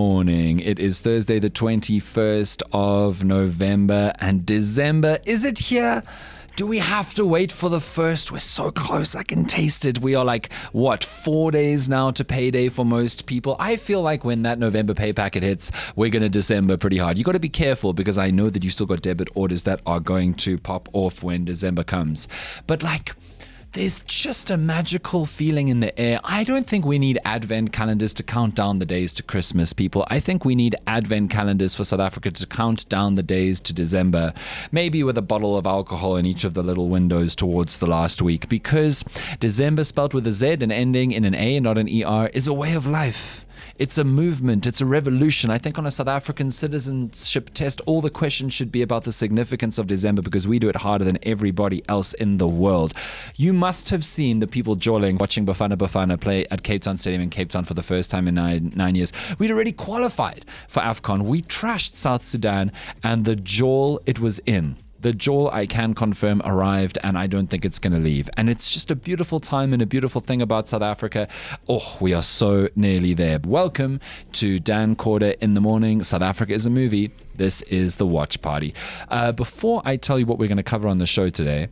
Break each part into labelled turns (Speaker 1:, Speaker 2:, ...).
Speaker 1: morning. It is Thursday, the 21st of November, and December, is it here? Do we have to wait for the first? We're so close. I can taste it. We are like, 4 days now to payday for most people. I feel like when that November pay packet hits, we're going to December pretty hard. You got to be careful because I know that you still got debit orders that are going to pop off when December comes. But there's just a magical feeling in the air. I don't think we need advent calendars to count down the days to Christmas, people. I think we need advent calendars for South Africa to count down the days to December, maybe with a bottle of alcohol in each of the little windows towards the last week, because December spelled with a Z and ending in an A and not an ER is a way of life. It's a movement. It's a revolution. I think on a South African citizenship test, all the questions should be about the significance of December because we do it harder than everybody else in the world. You must have seen the people jawling watching Bafana play at Cape Town Stadium in Cape Town for the first time in nine years. We'd already qualified for AFCON. We trashed South Sudan, and the jawl it was in. The jawl, I can confirm, arrived, and I don't think it's going to leave. And it's just a beautiful time and a beautiful thing about South Africa. Oh, we are so nearly there. Welcome to Dan Corder in the morning. South Africa is a movie. This is the watch party. Before I tell you what we're going to cover on the show today,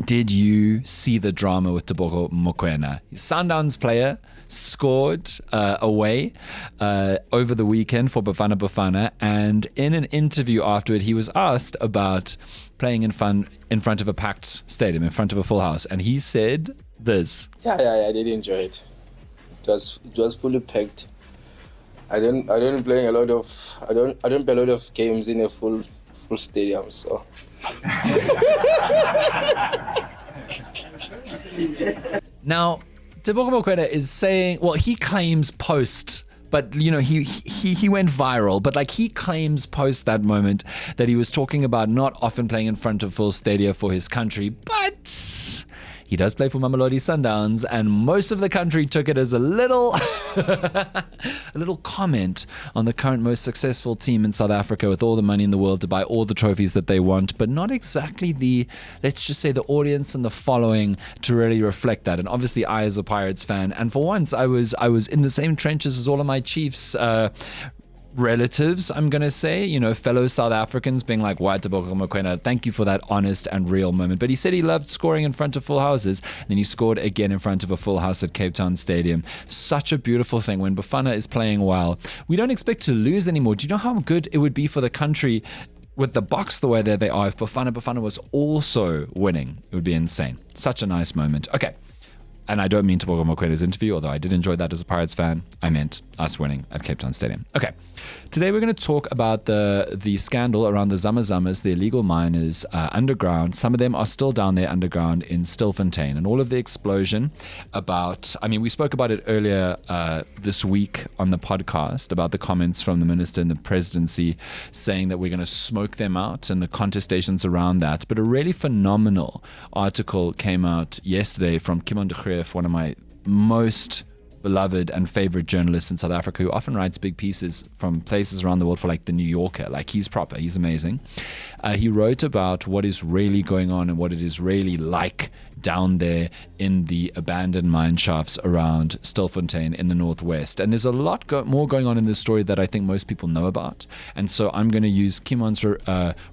Speaker 1: did you see the drama with Tebogo Mokoena? Sundowns player scored away over the weekend for Bafana, and in an interview afterward, he was asked about playing in front of a packed stadium, in front of a full house, and he said this.
Speaker 2: Yeah, I did enjoy it. It was fully packed. I don't play a lot of games in a full stadium, so.
Speaker 1: Now, Tebogo Mokoena is saying, well, he claims post, but he went viral, but he claims post that moment that he was talking about not often playing in front of full stadia for his country, but he does play for Mamelodi Sundowns, and most of the country took it as a little comment on the current most successful team in South Africa with all the money in the world to buy all the trophies that they want, but not exactly the, let's just say, the audience and the following to really reflect that. And obviously I, as a Pirates fan, and for once I was in the same trenches as all of my Chiefs relatives, I'm going to say, fellow South Africans being like, why Tebogo Mokoena? Thank you for that honest and real moment. But he said he loved scoring in front of full houses, and then he scored again in front of a full house at Cape Town Stadium. Such a beautiful thing when Bafana is playing well. We don't expect to lose anymore. Do you know how good it would be for the country with the box the way that they are if Bafana was also winning? It would be insane. Such a nice moment. Okay. And I don't mean Tebogo Mokwena's interview, although I did enjoy that as a Pirates fan. I meant us winning at Cape Town Stadium. Okay. Today we're going to talk about the scandal around the Zama Zamas, the illegal miners underground. Some of them are still down there underground in Stillfontein, and all of the explosion about, we spoke about it earlier this week on the podcast about the comments from the minister and the presidency saying that we're going to smoke them out and the contestations around that. But a really phenomenal article came out yesterday from Kimon de Greef, one of my most beloved and favorite journalist in South Africa, who often writes big pieces from places around the world for the New Yorker. He's proper, he's amazing. He wrote about what is really going on and what it is really like down there in the abandoned mine shafts around Stillfontein in the northwest. And there's a lot more going on in this story that I think most people know about. And so I'm going to use Kimon's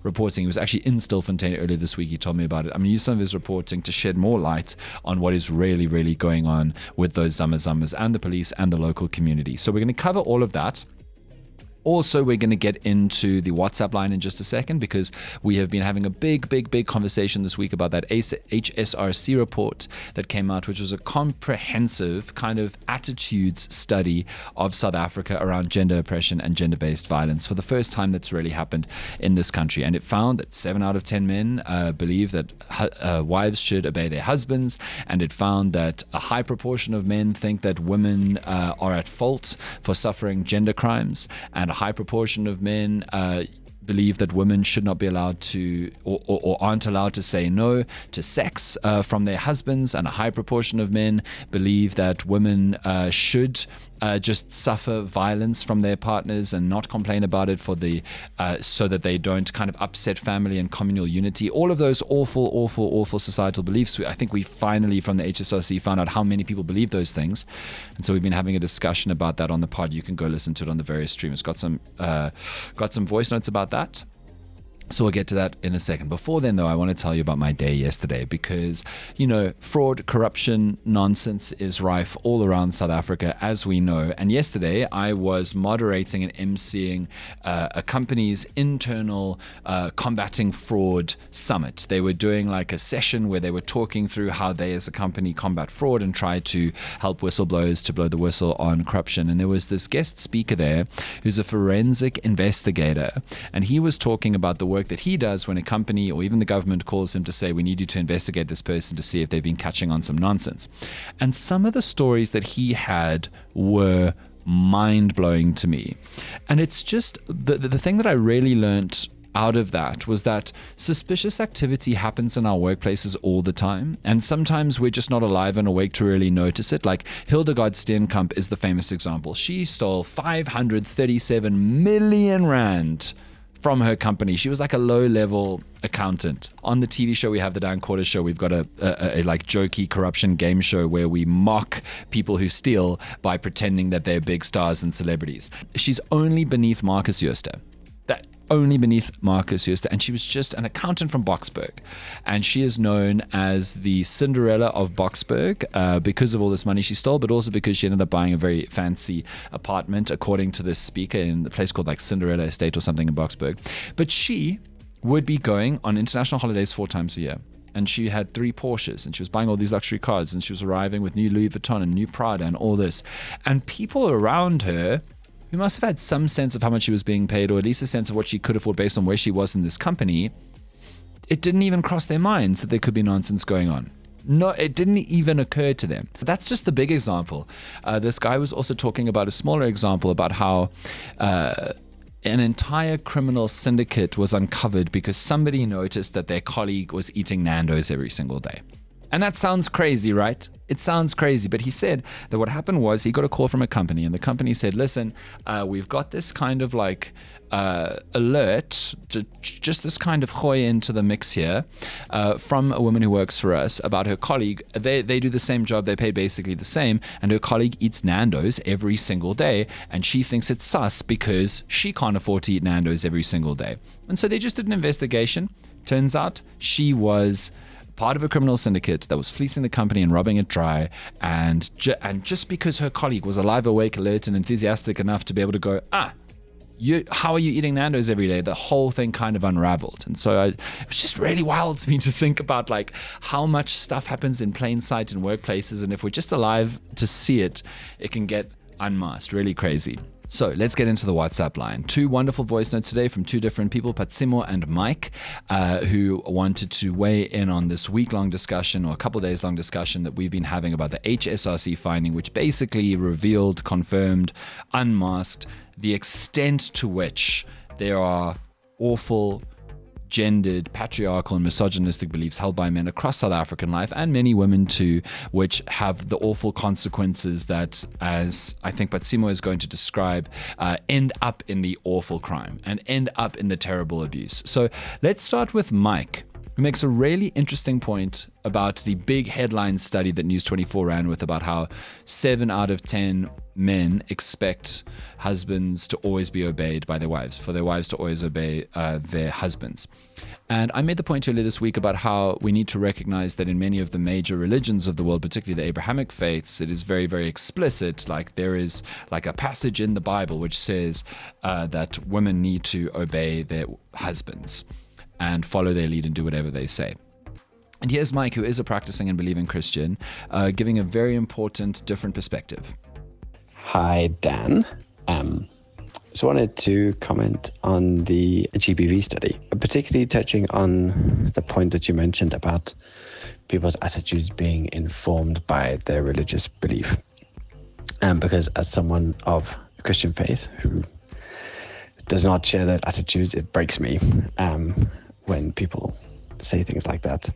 Speaker 1: reporting. He was actually in Stillfontein earlier this week. He told me about it. I'm going to use some of his reporting to shed more light on what is really, really going on with those Zama Zamas and the police and the local community. So we're going to cover all of that. Also, we're going to get into the WhatsApp line in just a second because we have been having a big conversation this week about that HSRC report that came out, which was a comprehensive kind of attitudes study of South Africa around gender oppression and gender-based violence for the first time that's really happened in this country. And it found that 7 out of 10 men believe that wives should obey their husbands, and it found that a high proportion of men think that women are at fault for suffering gender crimes, and a high proportion of men believe that women should not be allowed to or aren't allowed to say no to sex from their husbands, and a high proportion of men believe that women should just suffer violence from their partners and not complain about it so that they don't kind of upset family and communal unity. All of those awful societal beliefs. I think we finally, from the HSRC, found out how many people believe those things. And so we've been having a discussion about that on the pod. You can go listen to it on the various streams. Got some voice notes about that. So we'll get to that in a second. Before then, though, I want to tell you about my day yesterday because, fraud, corruption, nonsense is rife all around South Africa, as we know. And yesterday, I was moderating and emceeing a company's internal combating fraud summit. They were doing like a session where they were talking through how they as a company combat fraud and try to help whistleblowers to blow the whistle on corruption. And there was this guest speaker there who's a forensic investigator. And he was talking about the work that he does when a company or even the government calls him to say, we need you to investigate this person to see if they've been catching on some nonsense. And some of the stories that he had were mind-blowing to me. And it's just the thing that I really learned out of that was that suspicious activity happens in our workplaces all the time, and sometimes we're just not alive and awake to really notice it. Like Hildegard Steenkamp is the famous example. She stole 537 million rand from her company. She was like a low-level accountant. On the TV show, we have the Dan Quarter Show. We've got a like jokey corruption game show where we mock people who steal by pretending that they're big stars and celebrities. She's only beneath Marcus Jooste. And she was just an accountant from Boksburg, and she is known as the Cinderella of Boksburg because of all this money she stole, but also because she ended up buying a very fancy apartment, according to this speaker, in the place called like Cinderella Estate or something in Boksburg. But she would be going on international holidays 4 times a year. And she had 3 Porsches, and she was buying all these luxury cars, and she was arriving with new Louis Vuitton and new Prada and all this. And people around her, who must have had some sense of how much she was being paid, or at least a sense of what she could afford based on where she was in this company, it didn't even cross their minds that there could be nonsense going on. No, it didn't even occur to them. That's just the big example. This guy was also talking about a smaller example about how an entire criminal syndicate was uncovered because somebody noticed that their colleague was eating Nando's every single day. And that sounds crazy, right? It sounds crazy. But he said that what happened was he got a call from a company, and the company said, listen, we've got this kind of like alert, just this kind of gooi into the mix here from a woman who works for us about her colleague. They do the same job. They pay basically the same. And her colleague eats Nando's every single day. And she thinks it's sus because she can't afford to eat Nando's every single day. And so they just did an investigation. Turns out she was part of a criminal syndicate that was fleecing the company and robbing it dry, and just because her colleague was alive, awake, alert, and enthusiastic enough to be able to go, how are you eating Nando's every day? The whole thing kind of unraveled. And so it was just really wild to me to think about like how much stuff happens in plain sight in workplaces, and if we're just alive to see it, it can get unmasked. Really crazy. So let's get into the WhatsApp line. 2 wonderful voice notes today from 2 different people, Patsimo and Mike, who wanted to weigh in on this week-long discussion, or a couple of days-long discussion that we've been having about the HSRC finding, which basically revealed, confirmed, unmasked the extent to which there are awful, gendered, patriarchal, and misogynistic beliefs held by men across South African life, and many women too, which have the awful consequences that, as I think Patsimo is going to describe, end up in the awful crime and end up in the terrible abuse. So let's start with Mike, who makes a really interesting point about the big headline study that News 24 ran with about how 7 out of 10 men expect husbands to always be obeyed by their wives, for their wives to always obey their husbands. And I made the point earlier this week about how we need to recognize that in many of the major religions of the world, particularly the Abrahamic faiths, it is very, very explicit. Like there is like a passage in the Bible which says that women need to obey their husbands and follow their lead and do whatever they say. And here's Mike, who is a practicing and believing Christian, giving a very important, different perspective.
Speaker 3: Hi, Dan. So I wanted to comment on the GBV study, particularly touching on the point that you mentioned about people's attitudes being informed by their religious belief. Because as someone of Christian faith who does not share that attitude, it breaks me when people say things like that.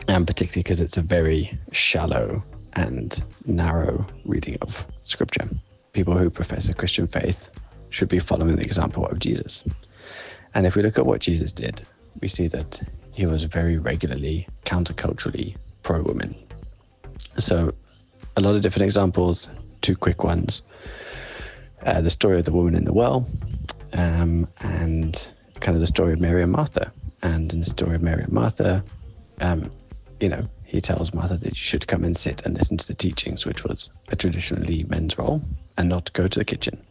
Speaker 3: Particularly because it's a very shallow and narrow reading of scripture. People who profess a Christian faith should be following the example of Jesus. And if we look at what Jesus did, we see that he was very regularly counterculturally pro-women. So a lot of different examples, two quick ones. The story of the woman in the well, and kind of the story of Mary and Martha. And in the story of Mary and Martha, he tells Martha that she should come and sit and listen to the teachings, which was a traditionally men's role, and not go to the kitchen.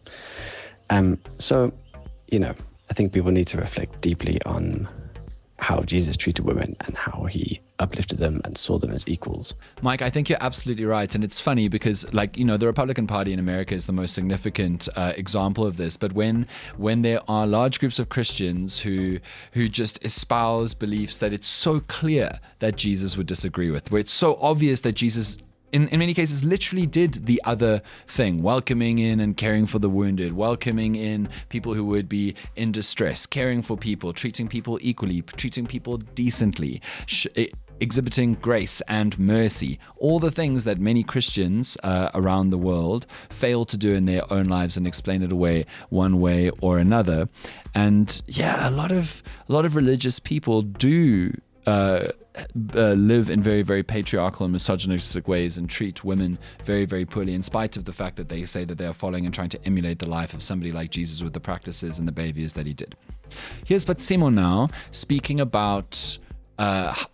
Speaker 3: I think people need to reflect deeply on how Jesus treated women and how he uplifted them and saw them as equals.
Speaker 1: Mike, I think you're absolutely right. And it's funny because, the Republican Party in America is the most significant example of this. But when there are large groups of Christians who just espouse beliefs that it's so clear that Jesus would disagree with, where it's so obvious that Jesus in many cases literally did the other thing, welcoming in and caring for the wounded, welcoming in people who would be in distress, caring for people, treating people equally, treating people decently, exhibiting grace and mercy, all the things that many Christians around the world fail to do in their own lives and explain it away one way or another. And a lot of religious people do live in very, very patriarchal and misogynistic ways and treat women very, very poorly, in spite of the fact that they say that they are following and trying to emulate the life of somebody like Jesus with the practices and the behaviors that he did. Here's Batsimo now speaking about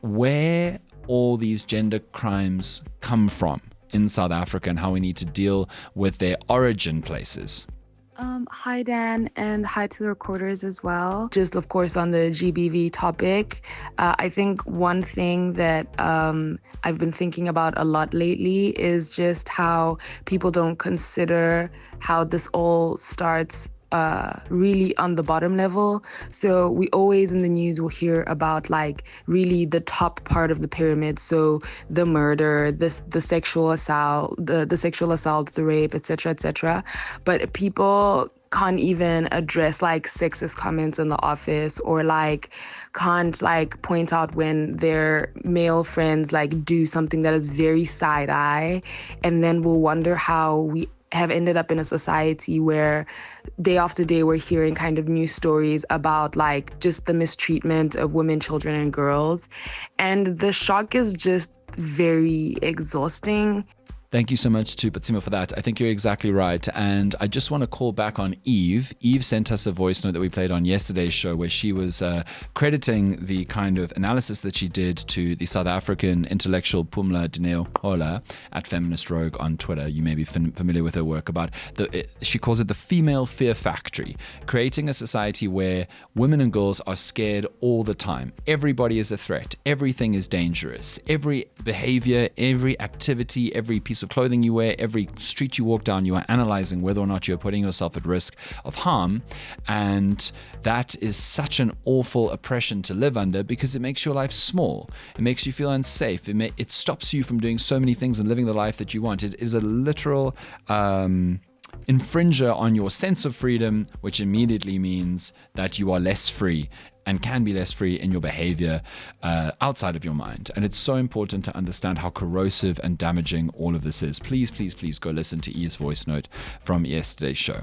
Speaker 1: where all these gender crimes come from in South Africa and how we need to deal with their origin places.
Speaker 4: Hi, Dan, and hi to the recorders as well. Just, of course, on the GBV topic, I think one thing that I've been thinking about a lot lately is just how people don't consider how this all starts really on the bottom level. So we always in the news will hear about really the top part of the pyramid. So the murder, the sexual assault, the rape, etc., etc. But people can't even address sexist comments in the office, or can't point out when their male friends do something that is very side eye, and then we'll wonder how we have ended up in a society where day after day we're hearing kind of news stories about just the mistreatment of women, children, and girls. And the shock is just very exhausting.
Speaker 1: Thank you so much to Batsimo for that. I think you're exactly right. And I just want to call back on Eve. Eve sent us a voice note that we played on yesterday's show where she was crediting the kind of analysis that she did to the South African intellectual Pumla Dineo-Qola at Feminist Rogue on Twitter. You may be familiar with her work about, she calls it the female fear factory, creating a society where women and girls are scared all the time. Everybody is a threat. Everything is dangerous. Every behavior, every activity, every piece of clothing you wear, every street you walk down, you are analyzing whether or not you're putting yourself at risk of harm. And that is such an awful oppression to live under because it makes your life small. It makes you feel unsafe. It stops you from doing so many things and living the life that you want. It is a literal infringer on your sense of freedom, which immediately means that you are less free and can be less free in your behavior outside of your mind. And it's so important to understand how corrosive and damaging all of this is. Please, please, please go listen to Eve's voice note from yesterday's show.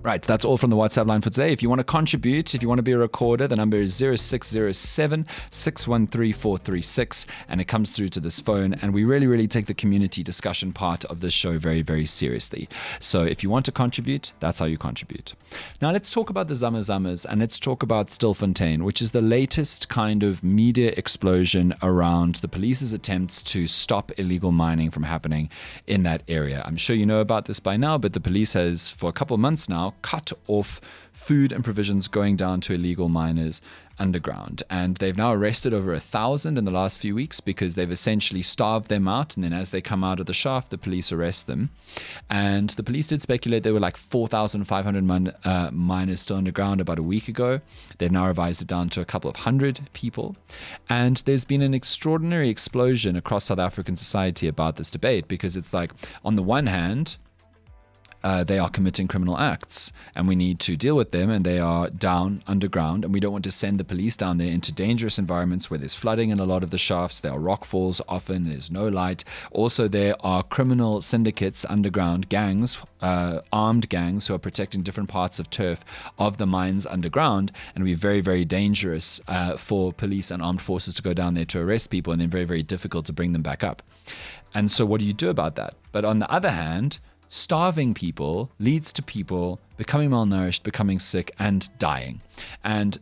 Speaker 1: Right, that's all from the WhatsApp line for today. If you want to contribute, if you want to be a recorder, the number is 0607 613 436, and it comes through to this phone. And we really, really take the community discussion part of this show very, very seriously. So if you want to contribute, that's how you contribute. Now let's talk about the Zama Zamas, and let's talk about Stillfontein, which is the latest kind of media explosion around the police's attempts to stop illegal mining from happening in that area. I'm sure you know about this by now, but the police has, for a couple of months now, cut off food and provisions going down to illegal miners underground. And they've now arrested over 1,000 in the last few weeks because they've essentially starved them out. And then as they come out of the shaft, the police arrest them. And the police did speculate there were 4,500 miners still underground about a week ago. They've now revised it down to a couple of hundred people. And there's been an extraordinary explosion across South African society about this debate because it's on the one hand, they are committing criminal acts and we need to deal with them, and they are down underground, and we don't want to send the police down there into dangerous environments where there's flooding in a lot of the shafts, there are rock falls often, there's no light. Also, there are criminal syndicates, underground gangs, armed gangs who are protecting different parts of turf of the mines underground, and it would be very, very dangerous for police and armed forces to go down there to arrest people, and then very, very difficult to bring them back up. And so what do you do about that? But on the other hand, starving people leads to people becoming malnourished, becoming sick, and dying. And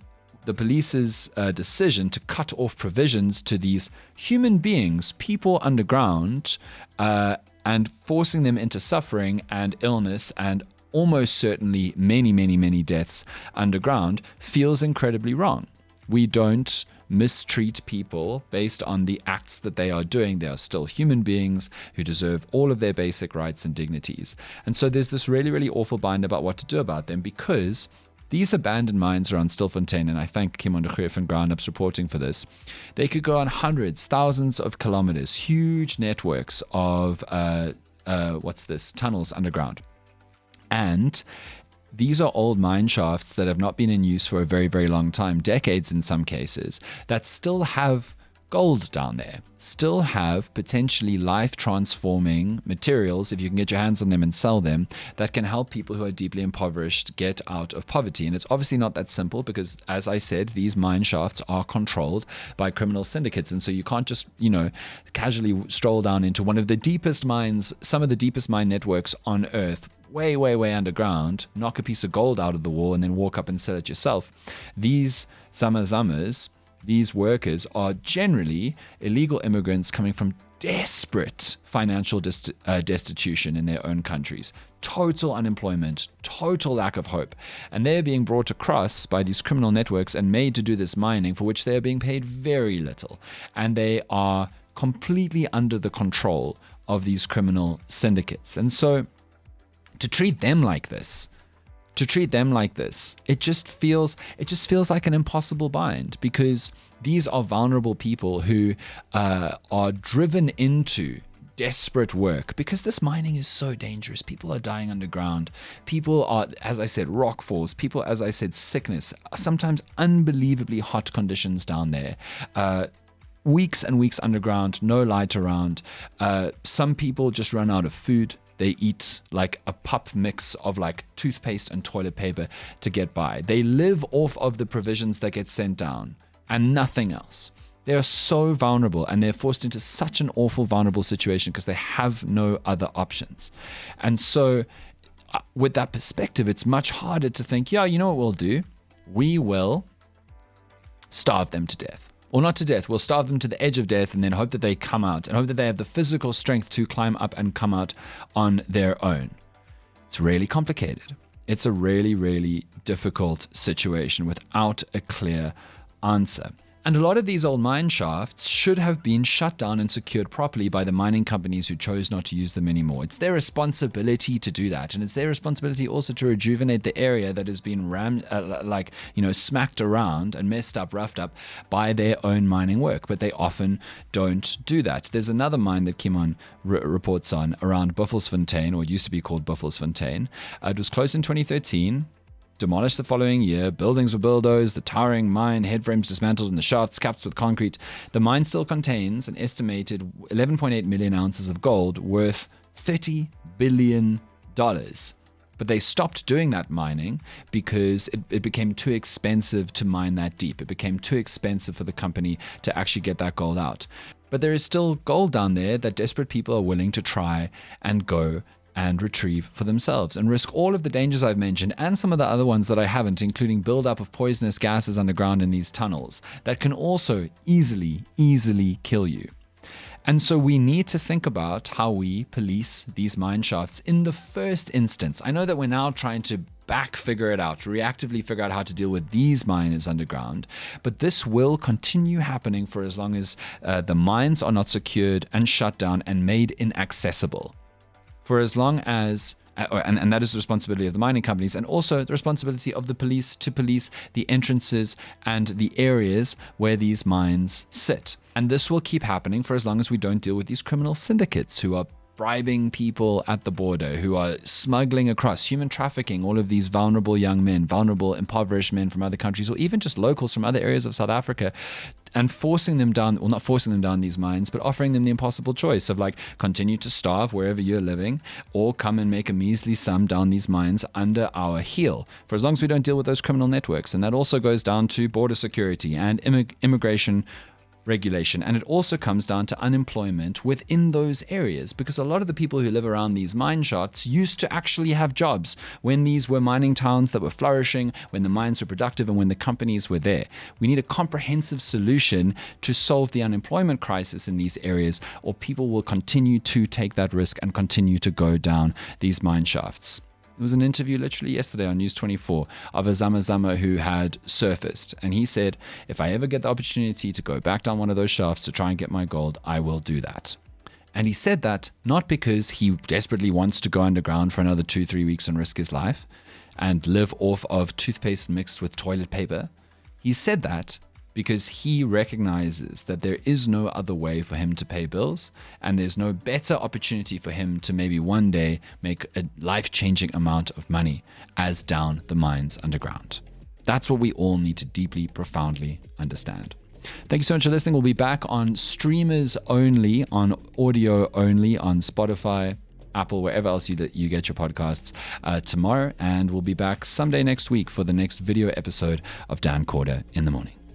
Speaker 1: the police's decision to cut off provisions to these human beings, people underground, and forcing them into suffering and illness and almost certainly many, many, many deaths underground feels incredibly wrong. We don't mistreat people based on the acts that they are doing. They are still human beings who deserve all of their basic rights and dignities. And so there's this really, really awful bind about what to do about them, because these abandoned mines around Stillfontein, and I thank Kim Ondergoed van Groundup's reporting for this, they could go on hundreds, thousands of kilometers, huge networks of, tunnels underground. And these are old mine shafts that have not been in use for a very, very long time, decades in some cases, that still have gold down there, still have potentially life-transforming materials, if you can get your hands on them and sell them, that can help people who are deeply impoverished get out of poverty. And it's obviously not that simple because, as I said, these mine shafts are controlled by criminal syndicates. And so you can't just, casually stroll down into one of the deepest mines, some of the deepest mine networks on Earth, way, way, way underground, knock a piece of gold out of the wall and then walk up and sell it yourself. These Zama Zamas, these workers, are generally illegal immigrants coming from desperate financial destitution in their own countries, total unemployment, total lack of hope. And they're being brought across by these criminal networks and made to do this mining for which they are being paid very little. And they are completely under the control of these criminal syndicates. And so to treat them like this, it just feels like an impossible bind, because these are vulnerable people who are driven into desperate work because this mining is so dangerous. People are dying underground. People are, as I said, rock falls. People, as I said, sickness, sometimes unbelievably hot conditions down there. Weeks and weeks underground, no light around. Some people just run out of food. They eat like a pup mix of like toothpaste and toilet paper to get by. They live off of the provisions that get sent down and nothing else. They are so vulnerable, and they're forced into such an awful, vulnerable situation because they have no other options. And so with that perspective, it's much harder to think, yeah, you know what we'll do? We will starve them to death. Or not to death, we'll starve them to the edge of death and then hope that they come out and hope that they have the physical strength to climb up and come out on their own. It's really complicated. It's a really, really difficult situation without a clear answer. And a lot of these old mine shafts should have been shut down and secured properly by the mining companies who chose not to use them anymore. It's their responsibility to do that. And it's their responsibility also to rejuvenate the area that has been smacked around and messed up, roughed up by their own mining work. But they often don't do that. There's another mine that Kimon reports on around Buffelsfontein, or it used to be called Buffelsfontein. It was closed in 2013. Demolished the following year. Buildings were bulldozed, the towering mine headframes dismantled, and the shafts capped with concrete. The mine still contains an estimated 11.8 million ounces of gold worth $30 billion. But they stopped doing that mining because it became too expensive to mine that deep. It became too expensive for the company to actually get that gold out. But there is still gold down there that desperate people are willing to try and go and retrieve for themselves and risk all of the dangers I've mentioned and some of the other ones that I haven't, including buildup of poisonous gases underground in these tunnels that can also easily kill you. And so we need to think about how we police these mine shafts in the first instance. I know that we're now trying to reactively figure out how to deal with these miners underground, but this will continue happening for as long as the mines are not secured and shut down and made inaccessible. For as long as, and that is the responsibility of the mining companies, and also the responsibility of the police to police the entrances and the areas where these mines sit. And this will keep happening for as long as we don't deal with these criminal syndicates who are bribing people at the border, who are smuggling across, human trafficking all of these vulnerable young men, vulnerable, impoverished men from other countries, or even just locals from other areas of South Africa, and forcing them down, well, not forcing them down these mines, but offering them the impossible choice of like, continue to starve wherever you're living, or come and make a measly sum down these mines under our heel, for as long as we don't deal with those criminal networks. And that also goes down to border security and immigration regulation. And it also comes down to unemployment within those areas, because a lot of the people who live around these mine shafts used to actually have jobs when these were mining towns that were flourishing, when the mines were productive, and when the companies were there. We need a comprehensive solution to solve the unemployment crisis in these areas, or people will continue to take that risk and continue to go down these mine shafts. There was an interview literally yesterday on News 24 of a Zama Zama who had surfaced. And he said, if I ever get the opportunity to go back down one of those shafts to try and get my gold, I will do that. And he said that not because he desperately wants to go underground for another 2-3 weeks and risk his life and live off of toothpaste mixed with toilet paper. He said that because he recognizes that there is no other way for him to pay bills, and there's no better opportunity for him to maybe one day make a life-changing amount of money as down the mines underground. That's what we all need to deeply, profoundly understand. Thank you so much for listening. We'll be back on streamers only, on audio only, on Spotify, Apple, wherever else you get your podcasts tomorrow. And we'll be back someday next week for the next video episode of Dan Corder in the Morning.